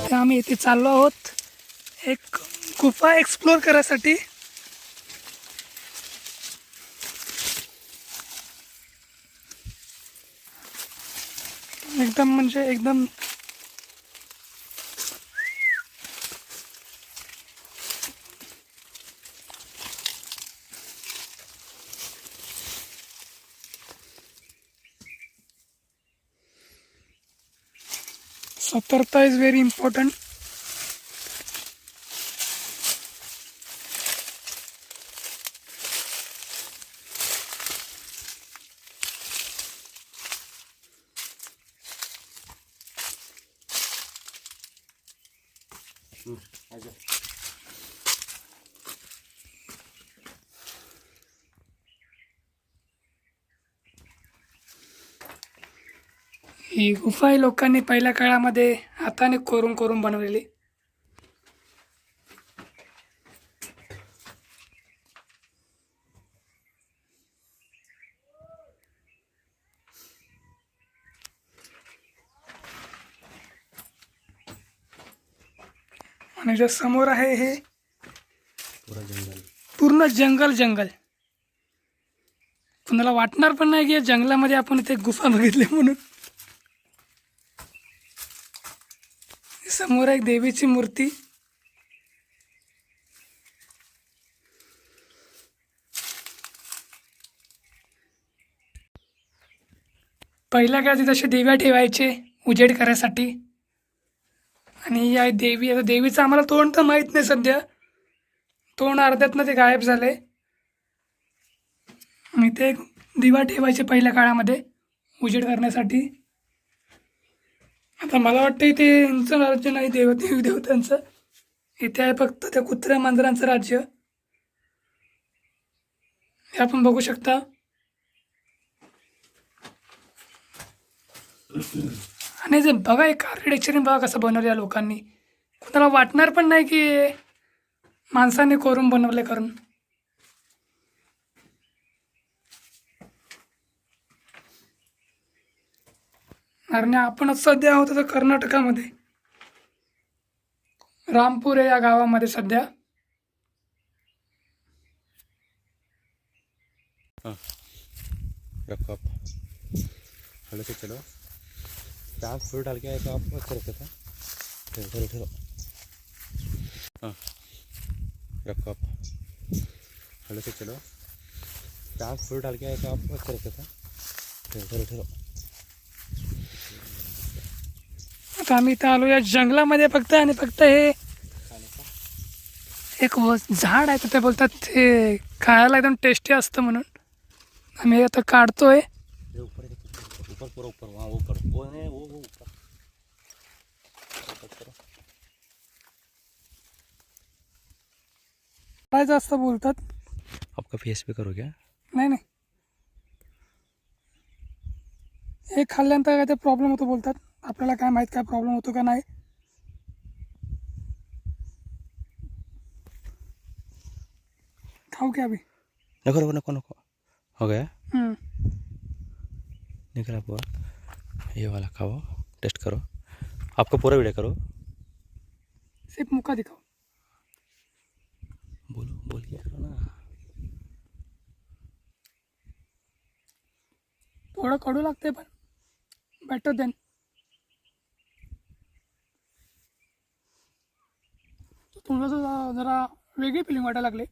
तर आम्ही इथे चाललो आहोत एक गुफा एक्सप्लोर करायसाठी. एकदम म्हणजे एकदम सतर्कता इज व्हेरी इम्पॉर्टंट. ही गुफा ही लोकांनी पहिल्या काळामध्ये हाताने कोरून कोरून बनवलेली. आणि जे समोर आहे हे पूर्ण जंगल जंगल. कुणाला वाटणार पण नाही की या जंगलामध्ये आपण इथे गुफा बघितली म्हणून. समोर एक देवीची मूर्ती. पहिल्या काळात तसे देव्या ठेवायचे उजेड करायसाठी. आणि या देवी, आता देवीचं आम्हाला तोंड तर माहीत नाही सध्या, तोंड अर्ध्यातनं ते गायब झाले. आणि ते दिवा ठेवायचे पहिल्या काळामध्ये उजेड करण्यासाठी. आता मला वाटतं इथे यांचं राज्य नाही, देवी देवतांचं. इथे आहे फक्त त्या कुत्र्या मांजरांचं राज्य. हे आपण बघू शकता. आणि जे बघा एक आर्किटेक्चरने बघा कसं बनवलं या लोकांनी. कुणाला वाटणार पण नाही की माणसाने कोरून बनवले करून. कारण आपण सध्या आहोत तर कर्नाटकामध्ये रामपूर या गावामध्ये सध्या. रखो आप हल्के से चलो. चार फूल डाल के ऐसा आप ऐसे रखे था. ठहरो ठहरो. हाँ रखो आप हल्के से चलो. चार फूल डाल के ऐसा आप ऐसे रखे था. ठहरो ठहरो. आता आम्ही इथं आलो या जंगलामध्ये फक्त. आणि फक्त हे एक झाड आहे तर ते बोलतात ते खायला एकदम टेस्टी असतं म्हणून आम्ही आता काढतोय. ऊपर ऊपर पूरा ऊपर वहाँ ऊपर वो है वो ऊपर. काढायचं असतं बोलतात. आपका फेस पे करो क्या. नाही नाही, हे खाल्ल्यानंतर काय ते प्रॉब्लेम होतो बोलतात. आपल्याला काय माहीत काय प्रॉब्लेम होतो का नाही. खाऊ क्या अभी. नको नको नको नको. हो गया. निकला पूरा. ये वाला खाओ, टेस्ट करो. आपका पूरा वीडियो करो. सिर्फ मुका दिखाओ. बोलो बोल क्या करो ना. थोडं कडू लागते पण बेटर देन. थोडंसं जरा वेगळी फिलिंग वाटायला लागले.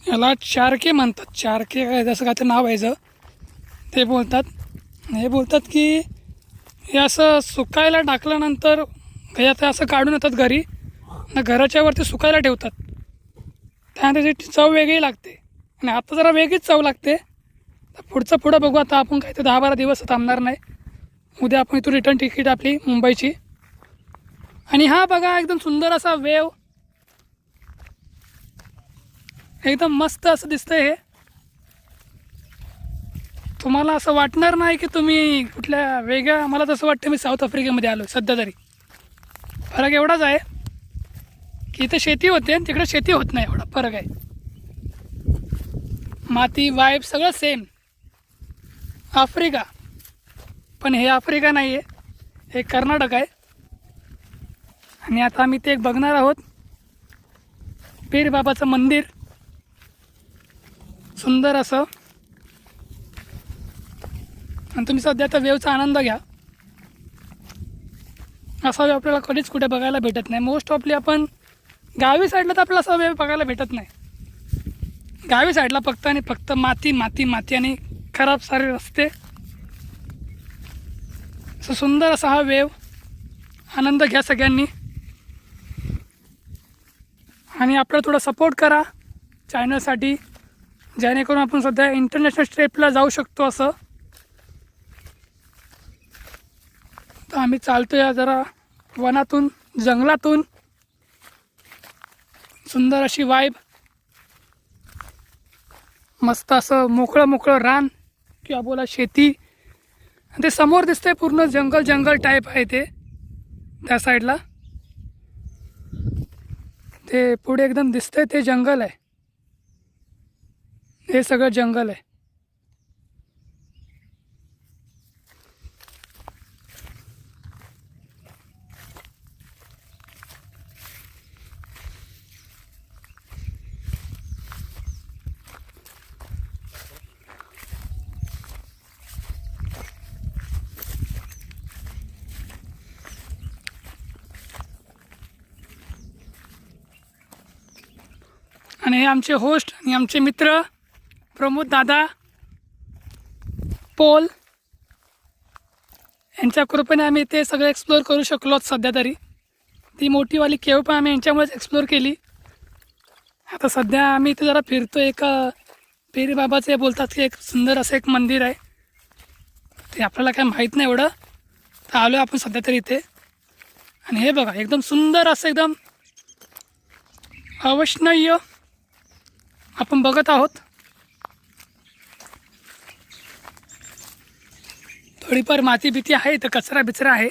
याला चारके म्हणतात. चारके काय जसं काय ते नाव आहे याचं ते बोलतात. हे बोलतात की हे असं सुकायला टाकल्यानंतर ते असं काढून येतात घरी ना, घराच्या वरती सुकायला ठेवतात. त्यानंतर त्याची चव वेगळी लागते. आणि आता जरा वेगळीच चव लागते. पुढं बघू. आता आपण काय ते 10-12 दिवस थांबणार नाही. उद्या आपण इथून रिटर्न तिकीट आपली मुंबईची. आणि हा बघा एकदम सुंदर असा वेव, एकदम मस्त असं दिसतंय हे. तुम्हाला असं वाटणार नाही की तुम्ही कुठल्या वेगळ्या, मला तसं वाटतं मी साऊथ आफ्रिकेमध्ये आलो सध्या तरी. फरक एवढाच आहे की इथे शेती होते आणि तिकडे शेती होत नाही, एवढा फरक आहे. माती वाईब सगळं सेम. आफ्रिका, पण हे आफ्रिका नाही आहे, हे कर्नाटक आहे. आणि आता आम्ही ते एक बघणार आहोत, पीर बाबाचं मंदिर सुंदर असं. आणि तुम्ही सध्या आता वेवचा आनंद घ्या. असा वेव आपल्याला कधीच कुठे बघायला भेटत नाही. मोस्ट ऑफली आपण गावी साईडला तर आपल्याला असा वेव बघायला भेटत नाही. गावी साईडला फक्त आणि फक्त माती माती माती आणि खराब सारे रस्ते. असं सुंदर असा हा वेव आनंद घ्या सगळ्यांनी. आणि आपल्याला थोडा सपोर्ट करा चॅनलसाठी, जेणेकरून आपण सध्या इंटरनॅशनल ट्रिपला जाऊ शकतो. असं तर आम्ही चालतो या जरा वनातून जंगलातून. सुंदर अशी वाईब, मस्त असं मोकळं मोकळं रान किंवा बोला शेती. आणि ते समोर दिसतंय पूर्ण जंगल जंगल टाईप आहे ते त्या साईडला. ते पुढे एकदम दिसतंय ते जंगल आहे, हे सगळं जंगल आहे. आणि हे आमचे होस्ट आणि आमचे मित्र प्रमोद दादा पोल यांच्या कृपेने आम्ही ते सगळं एक्सप्लोअर करू शकलो सध्या तरी. ती मोठीवाली केव पण आम्ही यांच्यामुळेच एक्सप्लोअर केली. आता सध्या आम्ही इथे जरा फिरतो. एक पीर बाबाचे बोलतात की एक सुंदर असं एक मंदिर आहे, ते आपल्याला काय माहीत नाही एवढं. तर आलो आपण सध्या तरी इथे. आणि हे बघा एकदम सुंदर असं एकदम अवैष्णव्य आपण बघत आहोत. थोडीफार माती भीती आहे, तर कचरा बिचरा आहे,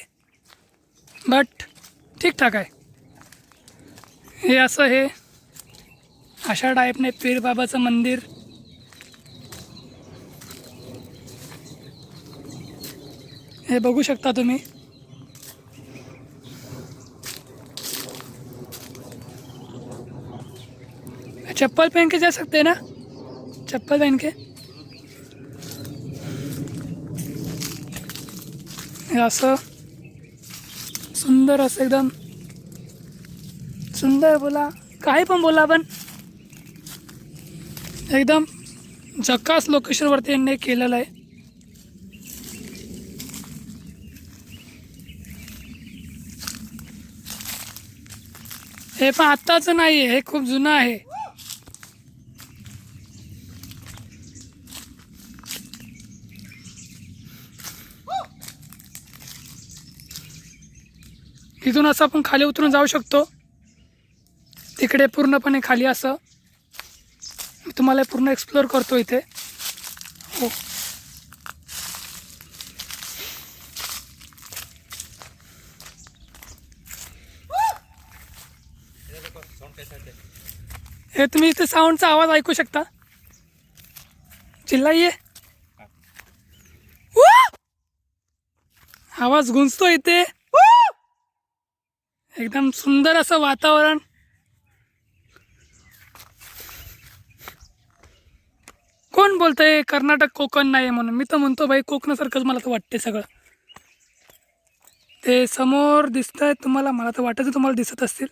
बट ठीकठाक आहे. हे असं हे अशा टाईपने पीर बाबाचं मंदिर. हे बघू शकता तुम्ही. चप्पल पहन के जा सकते हैं ना, चप्पल पहन के. हे असं सुंदर असं एकदम सुंदर बोला, काही पण बोला, पण एकदम झकास लोकेशनवरती यांनी केलेलं आहे. हे पण आत्ताचं नाही आहे, हे खूप जुनं आहे. इथून असं आपण खाली उतरून जाऊ शकतो. तिकडे पूर्णपणे खाली असं मी तुम्हाला पूर्ण एक्सप्लोअर करतो इथे. हो, हे तुम्ही इथे साऊंडचा आवाज ऐकू शकता. चिल्लाइये, आवाज गुंजतो इथे. एकदम सुंदर असं वातावरण. कोण बोलतंय कर्नाटक कोकण नाही म्हणून? मी तर म्हणतो भाई कोकणासारखंच मला तर वाटते सगळं. ते समोर दिसत आहे तुम्हाला, मला तर वाटतं तुम्हाला दिसत असतील.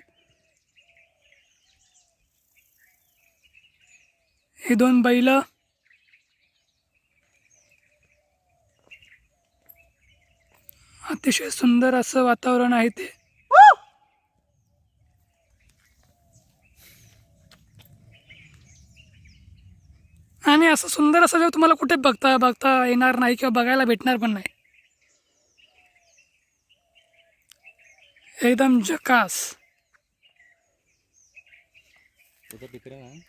हे दोन बैल, अतिशय सुंदर असं वातावरण आहे ते. आणि असं सुंदर असं जेव्हा तुम्हाला कुठे बघता येणार नाही किंवा बघायला भेटणार पण नाही. एकदम झकास. उधर दिख रहा है,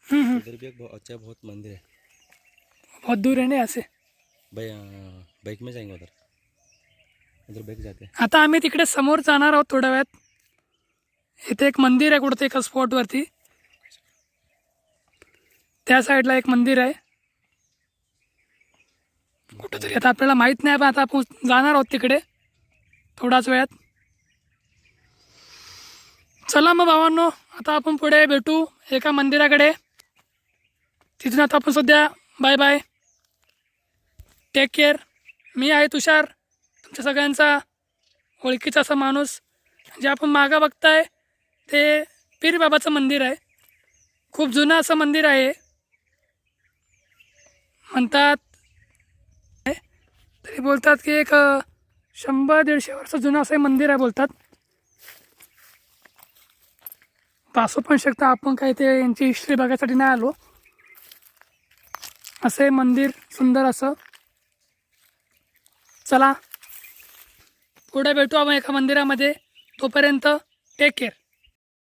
हम्म, उधर भी एक अच्छा बहुत मंदिर है. बहुत दूर आहे ना असे. बाइक में जाएंगे उधर, उधर बाइक जाते हैं. आता आम्ही तिकडे समोर जाणार आहोत थोड्या वेळात. इथे एक मंदिर आहे कुठं एका स्पॉटवरती, त्या साईडला एक मंदिर आहे कुठंतरी, आता आपल्याला माहीत नाही, पण आता आपण जाणार आहोत तिकडे थोड्याच वेळात. चला मग भावांनो, आता आपण पुढे भेटू एका मंदिराकडे. तिथून आता आपण सध्या बाय बाय, टेक केअर. मी आहे तुषार, तुमच्या सगळ्यांचा ओळखीचा असा माणूस. जे आपण मागं बघताय ते पीर बाबाचं मंदिर आहे. खूप जुनं असं मंदिर आहे म्हणतात. तरी बोलतात की एक 100-150 वर्ष जुनं असं मंदिर आहे बोलतात. तर असू पण शकतं, आपण काही ते यांची हिस्ट्री बघायसाठी नाही आलो. असे मंदिर सुंदर असं. चला पुढे भेटू आपण एका मंदिरामध्ये. तोपर्यंत टेक केअर.